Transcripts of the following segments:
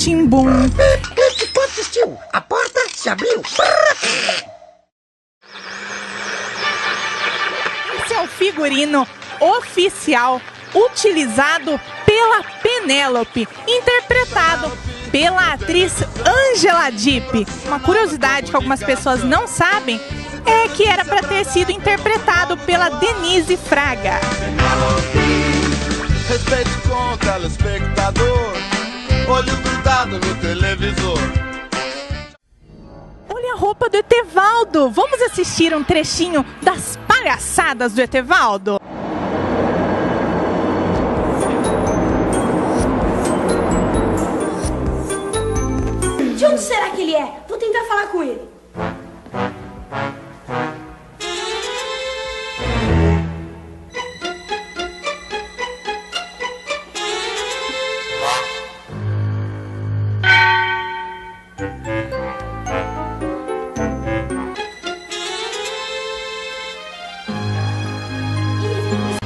Rá-Tim-Bum. Quando assistiu, a porta se abriu. Esse é o figurino oficial utilizado pela Penélope, interpretado pela atriz Angela Dipp. Uma curiosidade que algumas pessoas não sabem é que era para ter sido interpretado pela Denise Fraga. Respeite com o telespectador, olho grudado no televisor. Olha a roupa do Etevaldo! Vamos assistir um trechinho das palhaçadas do Etevaldo? De onde será que ele é? Vou tentar falar com ele.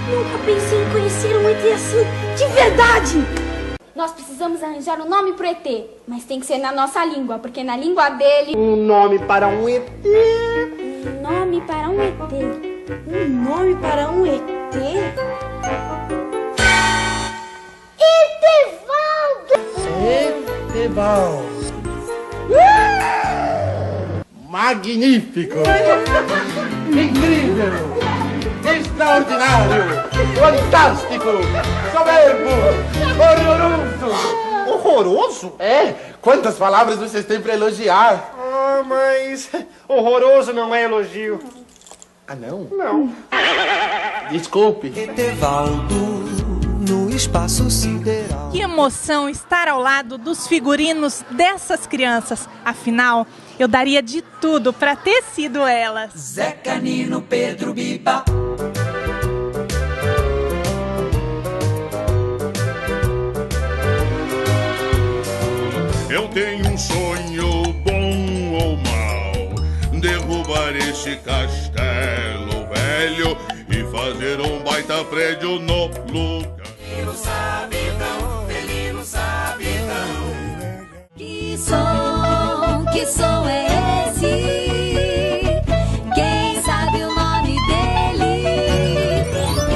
Nunca pensei em conhecer um ET assim, de verdade! Nós precisamos arranjar um nome pro ET, mas tem que ser na nossa língua, porque na língua dele... Um nome para um ET. Um nome para um ET. Um nome para um ET? Etevaldo. Magnífico! Incrível! Extraordinário! Fantástico! Soberbo! Horroroso! Horroroso? É? Quantas palavras vocês têm para elogiar? Ah, mas horroroso não é elogio. Ah, não? Não. Desculpe. Etevaldo no espaço sideral. Que emoção estar ao lado dos figurinos dessas crianças. Afinal, eu daria de tudo para ter sido elas. Zé Canino, Pedro Biba. Eu tenho um sonho bom ou mau, derrubar este castelo velho e fazer um baita prédio no lugar. Ele não sabe não. Que som é esse? Quem sabe o nome dele?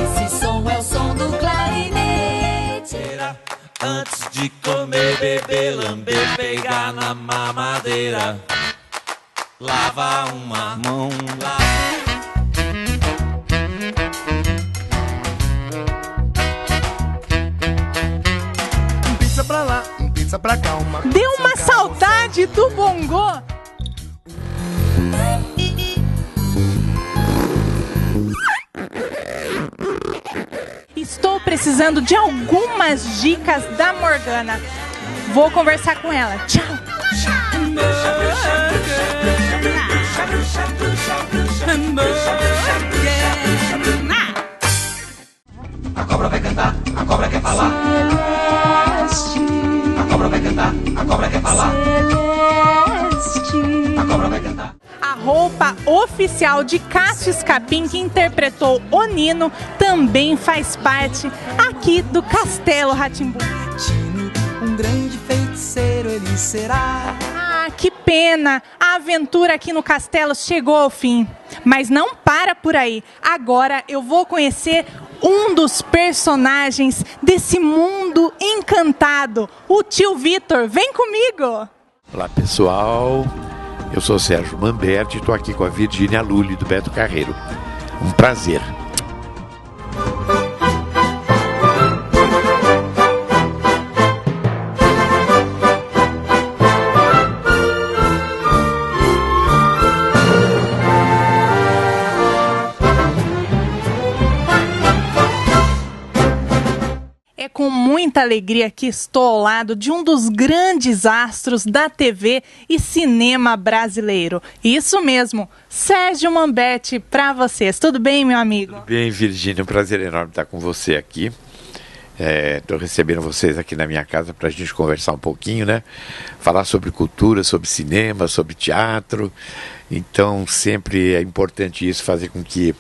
Esse som é o som do clarinete. Antes de comer, beber, lamber, pegar na mamadeira. Lava uma mão, Pizza pra lá, pizza pra cá, uma... Deu uma saudade do bongô. Estou precisando de algumas dicas da Morgana. Vou conversar com ela. Tchau. A cobra vai cantar, a cobra quer falar. A cobra vai cantar, a cobra quer falar. A cobra vai cantar. A roupa oficial de Cássio Scapim, que interpretou o Nino, também faz parte aqui do Castelo Rá-Tim-Bum. Um grande feiticeiro ele será. Ah, que pena! A aventura aqui no castelo chegou ao fim. Mas não para por aí. Agora eu vou conhecer um dos personagens desse mundo encantado, o tio Vitor. Vem comigo! Olá pessoal, eu sou Sérgio Mamberti e estou aqui com a Virgínia Lully do Beto Carreiro. Um prazer. É com muita alegria que estou ao lado de um dos grandes astros da TV e cinema brasileiro. Isso mesmo, Sérgio Mamberti, para vocês. Tudo bem, meu amigo? Tudo bem, Virgínia, um prazer enorme estar com você aqui. Estou recebendo vocês aqui na minha casa para a gente conversar um pouquinho, né? Falar sobre cultura, sobre cinema, sobre teatro Então sempre é importante isso, fazer com que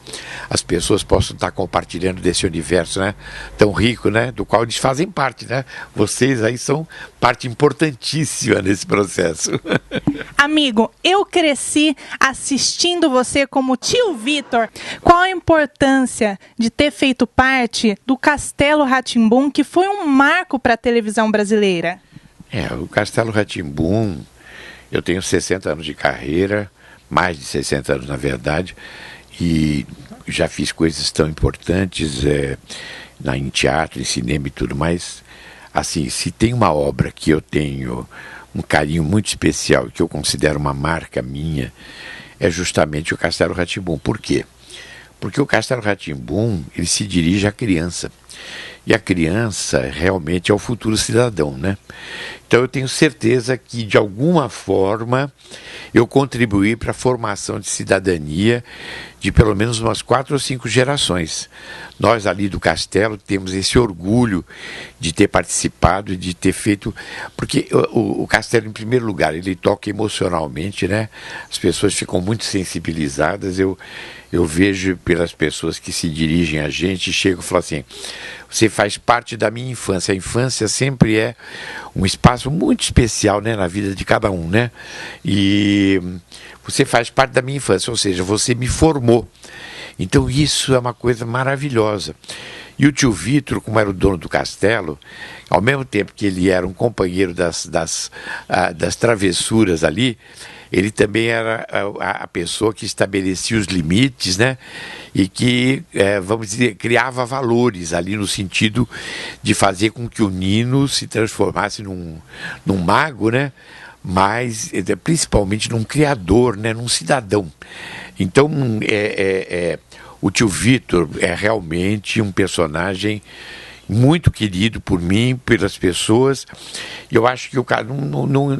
as pessoas possam estar compartilhando desse universo, né, tão rico, né, do qual eles fazem parte, né? Vocês aí são parte importantíssima nesse processo. Amigo, eu cresci assistindo você como tio Vitor. Qual a importância de ter feito parte do Castelo Rá-Tim-Bum, que foi um marco para a televisão brasileira? O Castelo Rá-Tim-Bum, eu tenho 60 anos de carreira, mais de 60 anos na verdade, e já fiz coisas tão importantes em teatro, em cinema e tudo mais. Assim, se tem uma obra que eu tenho um carinho muito especial, que eu considero uma marca minha, é justamente o Castelo Rá-Tim-Bum. Por quê? Porque o Castelo Rá-Tim-Bum, ele se dirige à criança. E a criança realmente é o futuro cidadão, né? Então eu tenho certeza que, de alguma forma, eu contribuí para a formação de cidadania de pelo menos umas 4 ou 5 gerações. Nós ali do Castelo temos esse orgulho de ter participado e de ter feito... Porque o Castelo, em primeiro lugar, ele toca emocionalmente, né? As pessoas ficam muito sensibilizadas. Eu vejo pelas pessoas que se dirigem a gente, chegam e falam assim: você faz parte da minha infância. A infância sempre é um espaço muito especial, né, na vida de cada um, né? E você faz parte da minha infância, ou seja, você me formou. Então isso é uma coisa maravilhosa. E o tio Vitor, como era o dono do castelo, ao mesmo tempo que ele era um companheiro das travessuras ali, ele também era a pessoa que estabelecia os limites, né? E que, vamos dizer, criava valores ali no sentido de fazer com que o Nino se transformasse num mago, né? Mas principalmente num criador, né? Num cidadão. Então, o tio Vitor é realmente um personagem muito querido por mim, pelas pessoas. E eu acho que o cara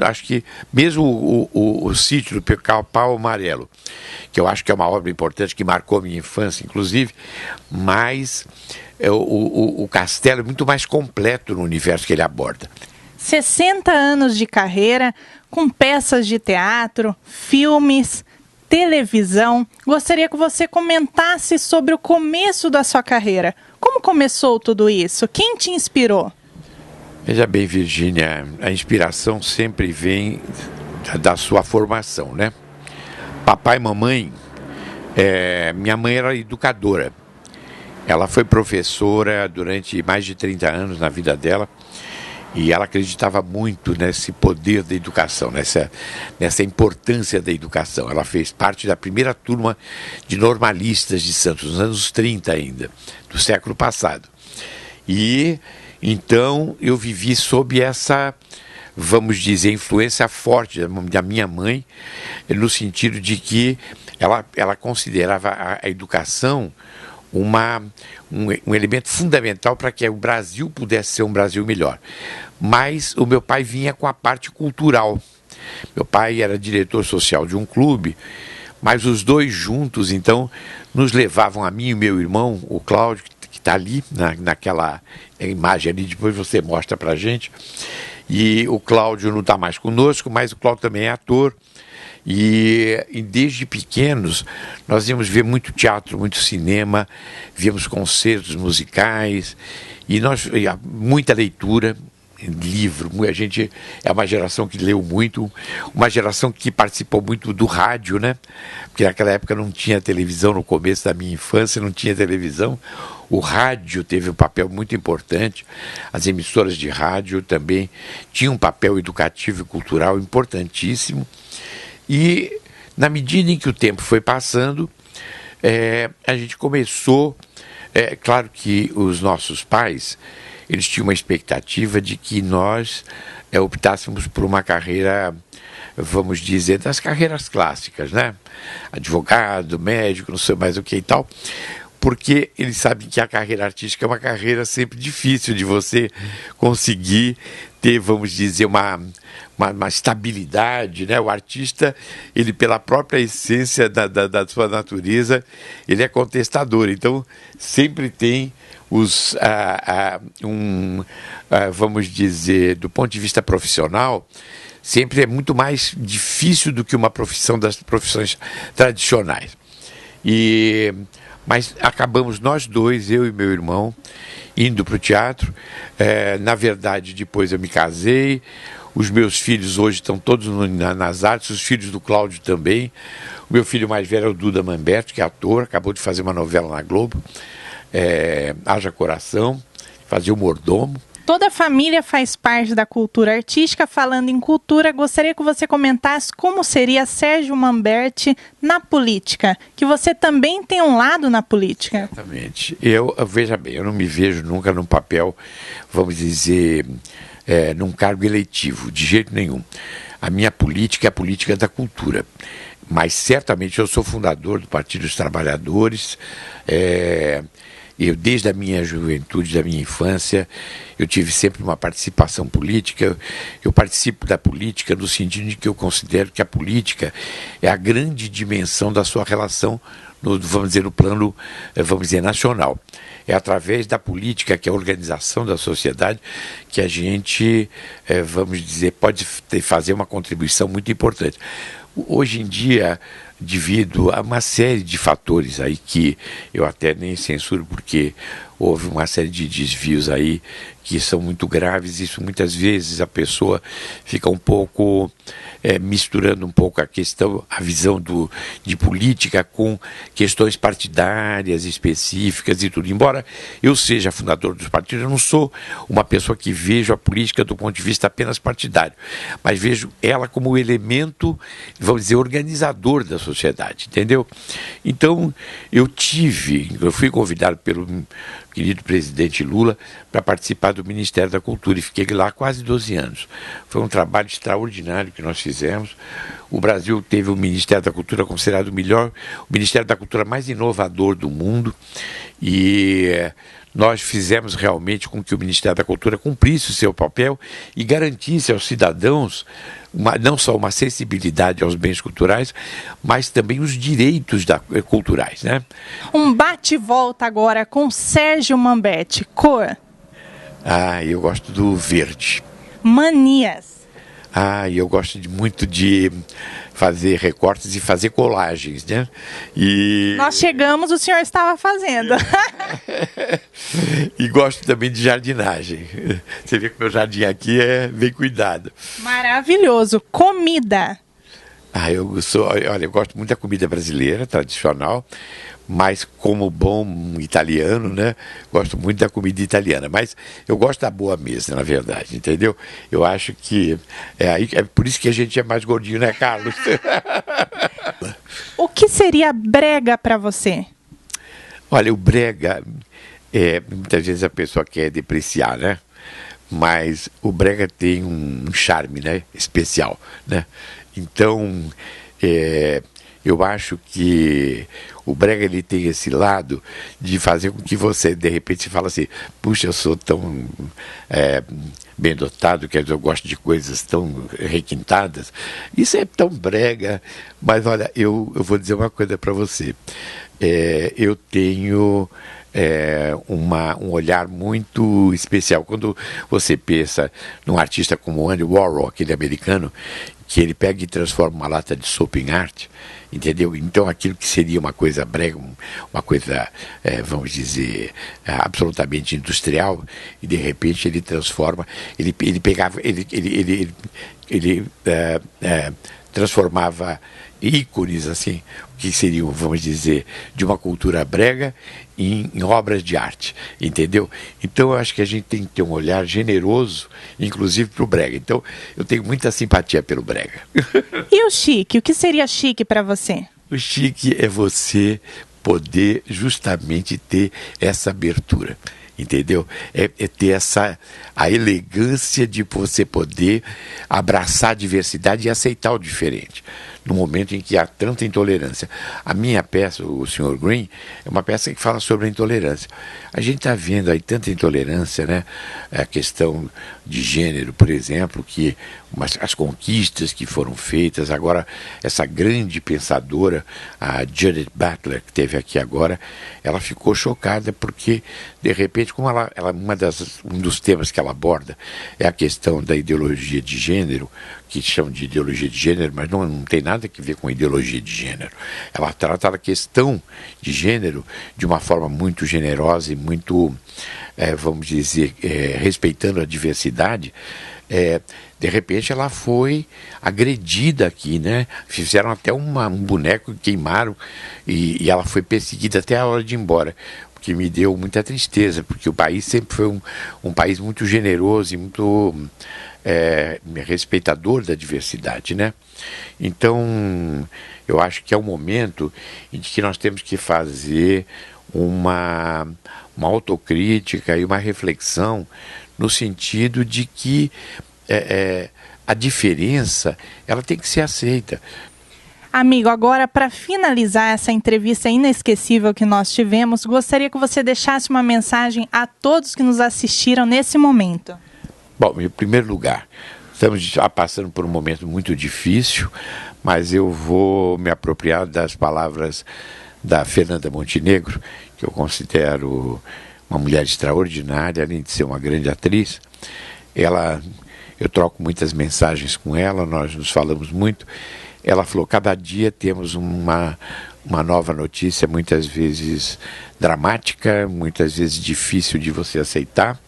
acho que mesmo o Sítio do Pica-Pau Amarelo, que eu acho que é uma obra importante que marcou a minha infância, inclusive, mas o Castelo é muito mais completo no universo que ele aborda. 60 anos de carreira, com peças de teatro, filmes, televisão. Gostaria que você comentasse sobre o começo da sua carreira. Como começou tudo isso? Quem te inspirou? Veja bem, Virgínia, a inspiração sempre vem da sua formação, né? Papai e mamãe, minha mãe era educadora. Ela foi professora durante mais de 30 anos na vida dela. E ela acreditava muito nesse poder da educação, nessa importância da educação. Ela fez parte da primeira turma de normalistas de Santos, nos anos 30 ainda, do século passado. E então eu vivi sob essa, vamos dizer, influência forte da minha mãe, no sentido de que ela considerava a educação um elemento fundamental para que o Brasil pudesse ser um Brasil melhor. Mas o meu pai vinha com a parte cultural. Meu pai era diretor social de um clube, mas os dois juntos, então, nos levavam, a mim e o meu irmão, o Cláudio, que está ali, naquela imagem ali, depois você mostra para a gente. E o Cláudio não está mais conosco, mas o Cláudio também é ator. E desde pequenos nós íamos ver muito teatro, muito cinema, víamos concertos musicais e muita leitura, livro. A gente é uma geração que leu muito, uma geração que participou muito do rádio, né? Porque naquela época não tinha televisão, no começo da minha infância não tinha televisão. O rádio teve um papel muito importante, as emissoras de rádio também tinham um papel educativo e cultural importantíssimo. E na medida em que o tempo foi passando, a gente começou, claro que os nossos pais, eles tinham uma expectativa de que nós optássemos por uma carreira, vamos dizer, das carreiras clássicas, né? Advogado, médico, não sei mais o que e tal, porque eles sabem que a carreira artística é uma carreira sempre difícil de você conseguir ter, vamos dizer, uma estabilidade, né? O artista, ele pela própria essência da sua natureza, ele é contestador, então sempre tem vamos dizer, do ponto de vista profissional, sempre é muito mais difícil do que uma profissão das profissões tradicionais. Mas acabamos nós dois, eu e meu irmão, indo para o teatro. Na verdade, depois eu me casei. Os meus filhos hoje estão todos nas artes, os filhos do Cláudio também. O meu filho mais velho é o Duda Mamberto, que é ator, acabou de fazer uma novela na Globo, Haja Coração, fazia o Mordomo. Toda a família faz parte da cultura artística. Falando em cultura, gostaria que você comentasse como seria Sérgio Mamberti na política, que você também tem um lado na política. Exatamente. Veja bem, eu não me vejo nunca num papel, vamos dizer, num cargo eletivo, de jeito nenhum. A minha política é a política da cultura. Mas certamente eu sou fundador do Partido dos Trabalhadores. Eu, desde a minha juventude, da minha infância, eu tive sempre uma participação política. Eu participo da política no sentido de que eu considero que a política é a grande dimensão da sua relação, vamos dizer, no plano, nacional. É através da política, que é a organização da sociedade, que a gente, vamos dizer, pode fazer uma contribuição muito importante. Hoje em dia, devido a uma série de fatores aí que eu até nem censuro, porque houve uma série de desvios aí que são muito graves. Isso muitas vezes a pessoa fica um pouco misturando um pouco a visão de política com questões partidárias específicas e tudo. Embora eu seja fundador dos partidos, eu não sou uma pessoa que vejo a política do ponto de vista apenas partidário, mas vejo ela como elemento, vamos dizer, organizador da sociedade, entendeu? Então, eu fui convidado pelo querido presidente Lula para participar do Ministério da Cultura e fiquei lá quase 12 anos. Foi um trabalho extraordinário que nós fizemos. O Brasil teve o Ministério da Cultura considerado o Ministério da Cultura mais inovador do mundo, e nós fizemos realmente com que o Ministério da Cultura cumprisse o seu papel e garantisse aos cidadãos não só uma acessibilidade aos bens culturais, mas também os direitos culturais, né? Um bate-volta agora com Sérgio Mamberti. Cor? Eu gosto do verde. Manias? Eu gosto muito de fazer recortes e fazer colagens, né? Nós chegamos, o senhor estava fazendo. E gosto também de jardinagem. Você vê que meu jardim aqui é bem cuidado. Maravilhoso. Comida? Eu gosto muito da comida brasileira, tradicional, mas como bom italiano, né? Gosto muito da comida italiana, mas eu gosto da boa mesa, na verdade, entendeu? Eu acho que é por isso que a gente é mais gordinho, né, Carlos? O que seria brega para você? Olha, o brega, muitas vezes a pessoa quer depreciar, né? Mas o brega tem um charme, né, especial, né? Então, eu acho que o brega, ele tem esse lado de fazer com que você, de repente, se fala assim, puxa, eu sou tão bem dotado, quer dizer, eu gosto de coisas tão requintadas. Isso é tão brega, mas olha, eu vou dizer uma coisa para você. Eu tenho um olhar muito especial. Quando você pensa num artista como Andy Warhol, aquele americano, que ele pega e transforma uma lata de sopa em arte, entendeu? Então aquilo que seria uma coisa brega, uma coisa, vamos dizer, absolutamente industrial, e de repente ele transforma, ele transformava ícones, assim, que seriam, vamos dizer, de uma cultura brega em obras de arte, entendeu? Então eu acho que a gente tem que ter um olhar generoso, inclusive para o brega. Então eu tenho muita simpatia pelo brega. E o chique? O que seria chique para você? O chique é você poder justamente ter essa abertura, entendeu? É ter a elegância de você poder abraçar a diversidade e aceitar o diferente. no momento em que há tanta intolerância. A minha peça, o Sr. Green, é uma peça que fala sobre a intolerância. A gente está vendo aí tanta intolerância, né? A questão de gênero, por exemplo, que as conquistas que foram feitas, agora essa grande pensadora, a Judith Butler, que esteve aqui agora, ela ficou chocada porque, de repente, como um dos temas que ela aborda é a questão da ideologia de gênero, que chamam de ideologia de gênero, mas não tem nada a ver com ideologia de gênero. Ela trata a questão de gênero de uma forma muito generosa e muito, vamos dizer, respeitando a diversidade. De repente ela foi agredida aqui, né? Fizeram até um boneco, queimaram e ela foi perseguida até a hora de ir embora, o que me deu muita tristeza, porque o país sempre foi um país muito generoso e muito respeitador da diversidade, né? Então eu acho que é um momento em que nós temos que fazer uma autocrítica e uma reflexão no sentido de que a diferença ela tem que ser aceita. Amigo, agora para finalizar essa entrevista inesquecível que nós tivemos, gostaria que você deixasse uma mensagem a todos que nos assistiram nesse momento. Bom, em primeiro lugar, estamos passando por um momento muito difícil, mas eu vou me apropriar das palavras da Fernanda Montenegro, que eu considero uma mulher extraordinária, além de ser uma grande atriz. Eu troco muitas mensagens com ela, nós nos falamos muito. Ela falou, cada dia temos uma nova notícia, muitas vezes dramática, muitas vezes difícil de você aceitar,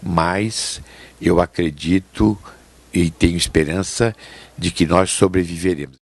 mas eu acredito e tenho esperança de que nós sobreviveremos.